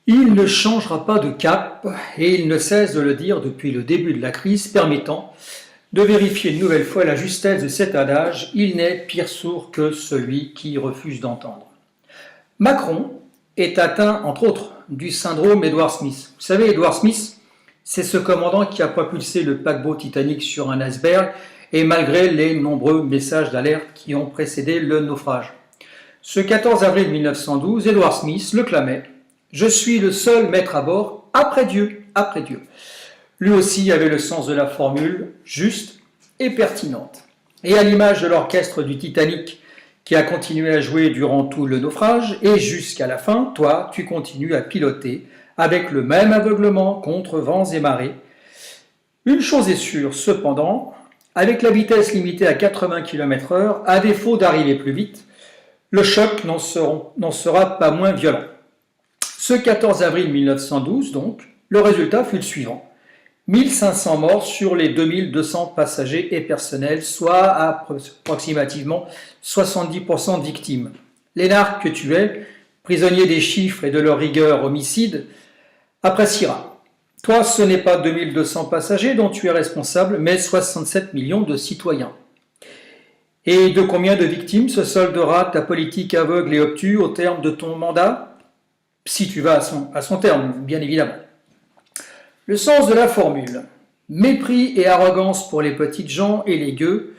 Il ne changera pas de cap et il ne cesse de le dire depuis le début de la crise, permettant de vérifier une nouvelle fois la justesse de cet adage « il n'est pire sourd que celui qui refuse d'entendre ». Macron est atteint, entre autres, du syndrome Edward Smith. Vous savez, Edward Smith, c'est ce commandant qui a propulsé le paquebot Titanic sur un iceberg et malgré les nombreux messages d'alerte qui ont précédé le naufrage. Ce 14 avril 1912, Edward Smith le clamait « Je suis le seul maître à bord, après Dieu, après Dieu ». Lui aussi avait le sens de la formule, juste et pertinente. Et à l'image de l'orchestre du Titanic qui a continué à jouer durant tout le naufrage, et jusqu'à la fin, toi, tu continues à piloter avec le même aveuglement contre vents et marées. Une chose est sûre, cependant, avec la vitesse limitée à 80 km/h, à défaut d'arriver plus vite, le choc n'en sera pas moins violent. Ce 14 avril 1912, donc, le résultat fut le suivant. 1500 morts sur les 2200 passagers et personnels, soit approximativement 70% de victimes. L'énarque que tu es, prisonnier des chiffres et de leur rigueur homicide, appréciera. Toi, ce n'est pas 2200 passagers dont tu es responsable, mais 67 millions de citoyens. Et de combien de victimes se soldera ta politique aveugle et obtuse au terme de ton mandat? Si tu vas à son terme, bien évidemment. Le sens de la formule. Mépris et arrogance pour les petites gens et les gueux.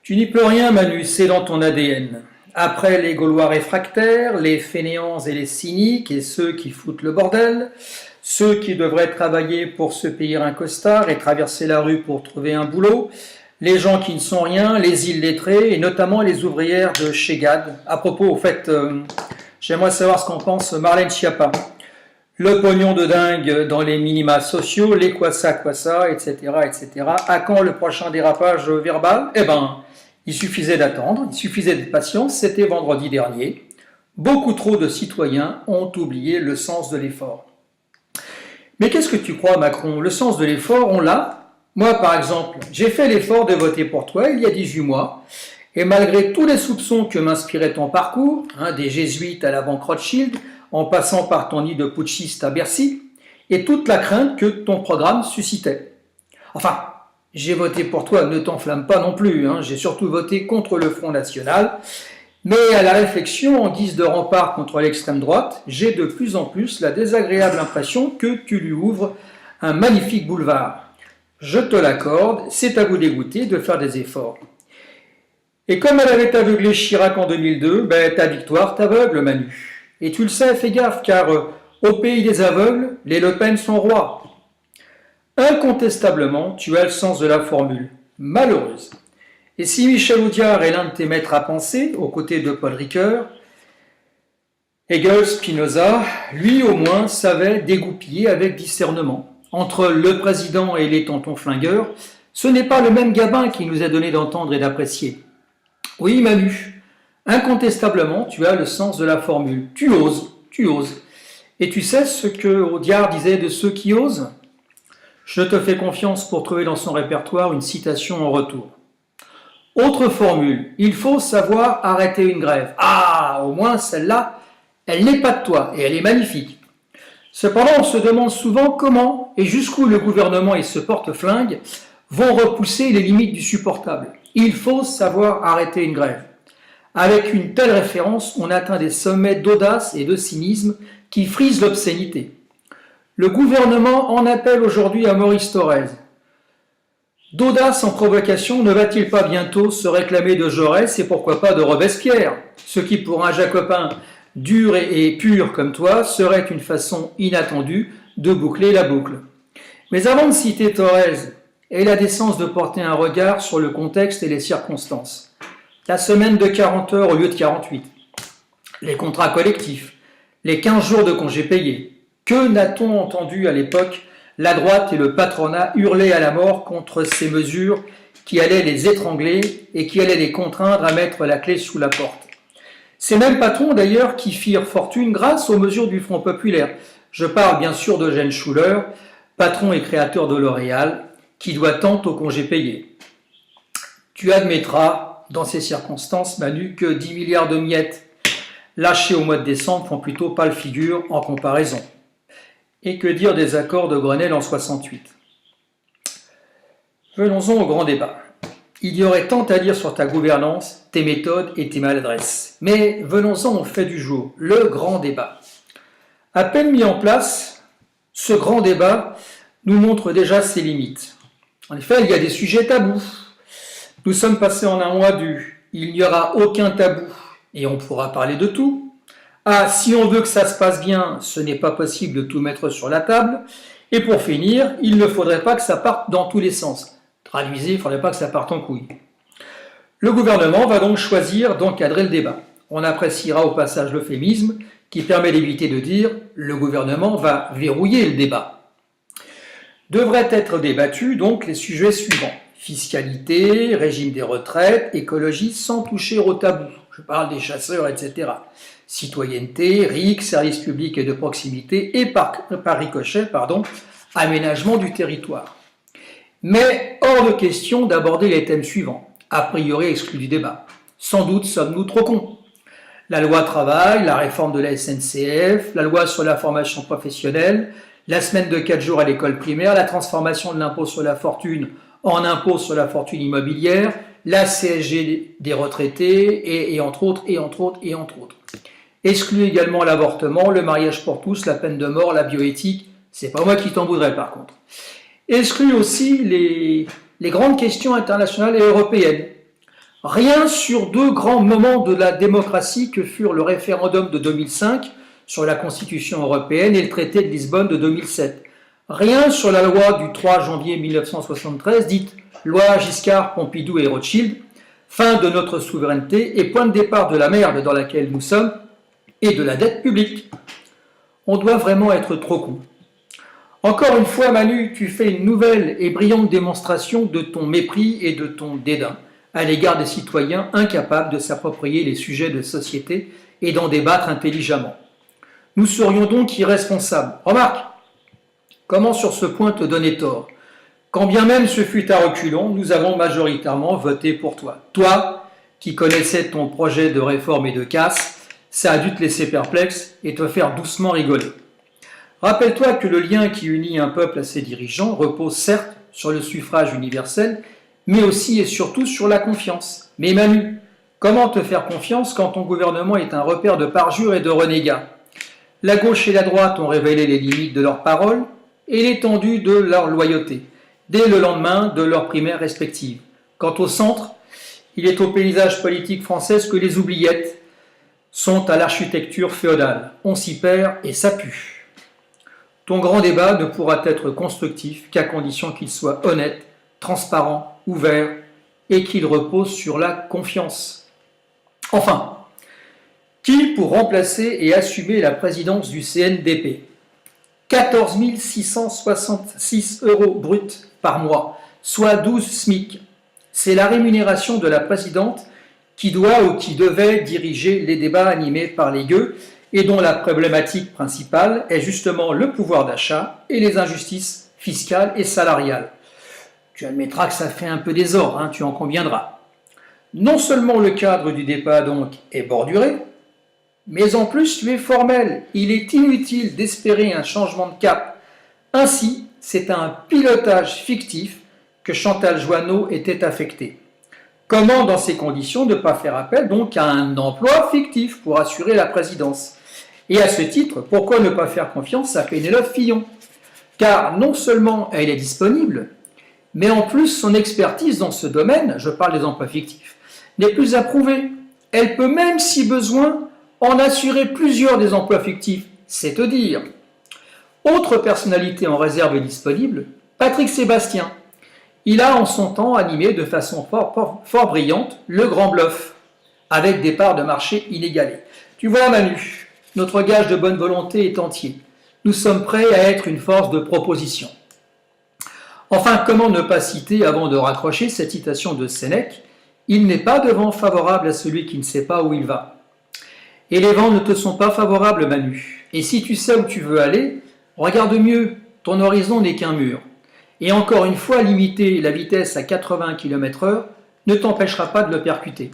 Tu n'y peux rien, Manu, c'est dans ton ADN. Après les Gaulois réfractaires, les fainéants et les cyniques et ceux qui foutent le bordel, ceux qui devraient travailler pour se payer un costard et traverser la rue pour trouver un boulot, les gens qui ne sont rien, les illettrés et notamment les ouvrières de chez Gad. À propos, au fait, j'aimerais savoir ce qu'en pense Marlène Schiappa. Le pognon de dingue dans les minima sociaux, les quoi ça, etc., etc. À quand le prochain dérapage verbal? Eh ben, il suffisait d'attendre, il suffisait d'être patient, c'était vendredi dernier. Beaucoup trop de citoyens ont oublié le sens de l'effort. Mais qu'est-ce que tu crois, Macron? Le sens de l'effort, on l'a? Moi, par exemple, j'ai fait l'effort de voter pour toi il y a 18 mois, et malgré tous les soupçons que m'inspirait ton parcours, des jésuites à la banque Rothschild, en passant par ton nid de putschiste à Bercy, et toute la crainte que ton programme suscitait. Enfin, j'ai voté pour toi, ne t'enflamme pas non plus, j'ai surtout voté contre le Front National, mais à la réflexion, en guise de rempart contre l'extrême droite, j'ai de plus en plus la désagréable impression que tu lui ouvres un magnifique boulevard. Je te l'accorde, c'est à vous dégoûter de faire des efforts. Et comme elle avait aveuglé Chirac en 2002, ta victoire t'aveugle, Manu. Et tu le sais, fais gaffe, car au pays des aveugles, les Le Pen sont rois. Incontestablement, tu as le sens de la formule, malheureuse. Et si Michel Audiard est l'un de tes maîtres à penser, aux côtés de Paul Ricoeur, Hegel, Spinoza, lui au moins savait dégoupiller avec discernement. Entre le président et les tontons flingueurs, ce n'est pas le même Gabin qui nous a donné d'entendre et d'apprécier. Oui, Manu, incontestablement, tu as le sens de la formule. Tu oses, tu oses. Et tu sais ce que Audiard disait de ceux qui osent? Je te fais confiance pour trouver dans son répertoire une citation en retour. Autre formule, il faut savoir arrêter une grève. Ah, au moins celle-là, elle n'est pas de toi et elle est magnifique. Cependant, on se demande souvent comment et jusqu'où le gouvernement et ce porte-flingue vont repousser les limites du supportable. Il faut savoir arrêter une grève. Avec une telle référence, on atteint des sommets d'audace et de cynisme qui frisent l'obscénité. Le gouvernement en appelle aujourd'hui à Maurice Thorez. D'audace en provocation, ne va-t-il pas bientôt se réclamer de Jaurès et pourquoi pas de Robespierre? Ce qui, pour un Jacopin dur et pur comme toi, serait une façon inattendue de boucler la boucle. Mais avant de citer Thorez, aie la décence de porter un regard sur le contexte et les circonstances. La semaine de 40 heures au lieu de 48, les contrats collectifs, les 15 jours de congés payés. Que n'a-t-on entendu à l'époque la droite et le patronat hurler à la mort contre ces mesures qui allaient les étrangler et qui allaient les contraindre à mettre la clé sous la porte. Ces mêmes patrons d'ailleurs qui firent fortune grâce aux mesures du Front populaire. Je parle bien sûr d'Eugène Schuller, patron et créateur de L'Oréal, qui doit tant aux congés payés. Tu admettras, dans ces circonstances, Manu, que 10 milliards de miettes lâchées au mois de décembre font plutôt pâle figure en comparaison. Et que dire des accords de Grenelle en 68? Venons-en au grand débat. Il y aurait tant à dire sur ta gouvernance, tes méthodes et tes maladresses. Mais venons-en au fait du jour, le grand débat. À peine mis en place, ce grand débat nous montre déjà ses limites. En effet, il y a des sujets tabous. Nous sommes passés en un mois du « il n'y aura aucun tabou et on pourra parler de tout » à « si on veut que ça se passe bien, ce n'est pas possible de tout mettre sur la table » et pour finir, il ne faudrait pas que ça parte dans tous les sens. Traduisez, il ne faudrait pas que ça parte en couille. Le gouvernement va donc choisir d'encadrer le débat. On appréciera au passage l'euphémisme qui permet d'éviter de dire « le gouvernement va verrouiller le débat ». Devraient être débattus donc les sujets suivants. Fiscalité, régime des retraites, écologie sans toucher au tabou. Je parle des chasseurs, etc. Citoyenneté, RIC, services publics et de proximité et par ricochet, aménagement du territoire. Mais hors de question d'aborder les thèmes suivants, a priori exclus du débat. Sans doute sommes-nous trop cons. La loi travail, la réforme de la SNCF, la loi sur la formation professionnelle, la semaine de 4 jours à l'école primaire, la transformation de l'impôt sur la fortune en impôt sur la fortune immobilière, la CSG des retraités, et entre autres. Exclut également l'avortement, le mariage pour tous, la peine de mort, la bioéthique. C'est pas moi qui t'en voudrais par contre. Exclut aussi les grandes questions internationales et européennes. Rien sur deux grands moments de la démocratie que furent le référendum de 2005 sur la Constitution européenne et le traité de Lisbonne de 2007. Rien sur la loi du 3 janvier 1973, dite loi Giscard, Pompidou et Rothschild, fin de notre souveraineté et point de départ de la merde dans laquelle nous sommes et de la dette publique. On doit vraiment être trop con. Encore une fois, Manu, tu fais une nouvelle et brillante démonstration de ton mépris et de ton dédain à l'égard des citoyens incapables de s'approprier les sujets de société et d'en débattre intelligemment. Nous serions donc irresponsables. Remarque, comment sur ce point te donner tort? Quand bien même ce fut à reculons, nous avons majoritairement voté pour toi. Toi, qui connaissais ton projet de réforme et de casse, ça a dû te laisser perplexe et te faire doucement rigoler. Rappelle-toi que le lien qui unit un peuple à ses dirigeants repose certes sur le suffrage universel, mais aussi et surtout sur la confiance. Mais Manu, comment te faire confiance quand ton gouvernement est un repère de parjure et de renégats? La gauche et la droite ont révélé les limites de leurs paroles et l'étendue de leur loyauté, dès le lendemain de leurs primaires respectives. Quant au centre, il est au paysage politique français ce que les oubliettes sont à l'architecture féodale. On s'y perd et ça pue. Ton grand débat ne pourra être constructif qu'à condition qu'il soit honnête, transparent, ouvert et qu'il repose sur la confiance. Enfin, qui pour remplacer et assumer la présidence du CNDP? 14 666 € bruts par mois, soit 12 SMIC. C'est la rémunération de la présidente qui doit ou qui devait diriger les débats animés par les gueux et dont la problématique principale est justement le pouvoir d'achat et les injustices fiscales et salariales. Tu admettras que ça fait un peu désordre, tu en conviendras. Non seulement le cadre du débat donc est borduré, mais en plus tu es formel. Il est inutile d'espérer un changement de cap. Ainsi, c'est à un pilotage fictif que Chantal Joanneau était affectée. Comment, dans ces conditions, ne pas faire appel donc à un emploi fictif pour assurer la présidence? Et à ce titre, pourquoi ne pas faire confiance à Pénélope Fillon? Car non seulement elle est disponible, mais en plus son expertise dans ce domaine, je parle des emplois fictifs, n'est plus approuvée. Elle peut même, si besoin, en assurer plusieurs des emplois fictifs, c'est te dire. Autre personnalité en réserve et disponible, Patrick Sébastien. Il a en son temps animé de façon fort brillante le Grand Bluff, avec des parts de marché inégalées. Tu vois Manu, notre gage de bonne volonté est entier. Nous sommes prêts à être une force de proposition. Enfin, comment ne pas citer, avant de raccrocher, cette citation de Sénèque, « Il n'est pas de vent favorable à celui qui ne sait pas où il va ». Et les vents ne te sont pas favorables, Manu. Et si tu sais où tu veux aller, regarde mieux, ton horizon n'est qu'un mur. Et encore une fois, limiter la vitesse à 80 km/h ne t'empêchera pas de le percuter.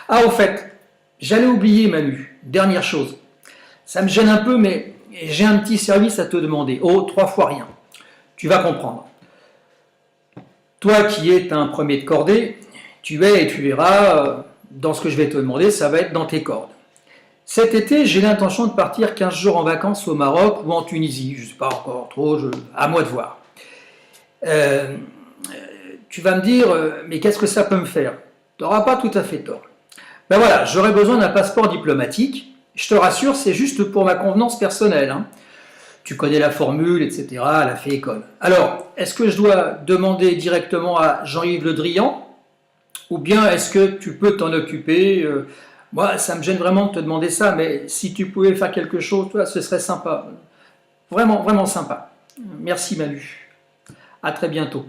Ah, au fait, j'allais oublier, Manu, dernière chose. Ça me gêne un peu, mais j'ai un petit service à te demander. Oh, 3 fois rien. Tu vas comprendre. Toi qui es un premier de cordée, tu es et tu verras, dans ce que je vais te demander, ça va être dans tes cordes. Cet été, j'ai l'intention de partir 15 jours en vacances au Maroc ou en Tunisie. Je ne sais pas encore trop, à moi de voir. Tu vas me dire, mais qu'est-ce que ça peut me faire? Tu n'auras pas tout à fait tort. Ben voilà, j'aurais besoin d'un passeport diplomatique. Je te rassure, c'est juste pour ma convenance personnelle. Hein. Tu connais la formule, etc., elle a fait école. Alors, est-ce que je dois demander directement à Jean-Yves Le Drian? Ou bien est-ce que tu peux t'en occuper? Moi, ça me gêne vraiment de te demander ça, mais si tu pouvais faire quelque chose, toi, ce serait sympa. Vraiment, vraiment sympa. Merci Manu. À très bientôt.